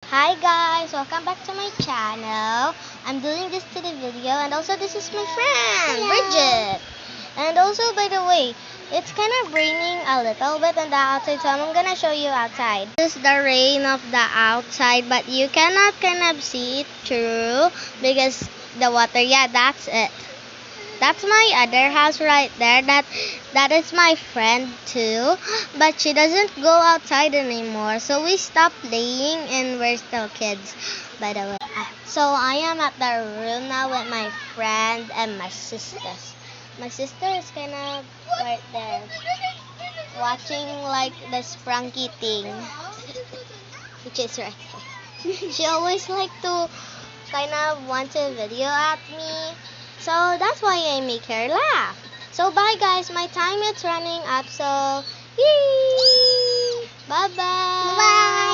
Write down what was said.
Hi guys, welcome back to my channel. I'm doing this to the video, and also this is my friend Bridget. And also, by the way, it's kind of raining a little bit on the outside, so I'm gonna show you outside. This is the rain of the outside, but you cannot kind of see it through because the water. Yeah, that's it. That's my other house right there. That is my friend too, but she doesn't go outside anymore. So we stopped playing and we're still kids, by the way. So I am at the room now with my friend and my sisters. My sister is kind of right there, watching like the sprunky thing, which is right there. She always like to kind of want to video at me. So that's why I make her laugh. So bye guys, my time is running up. So yay! Bye bye. Bye.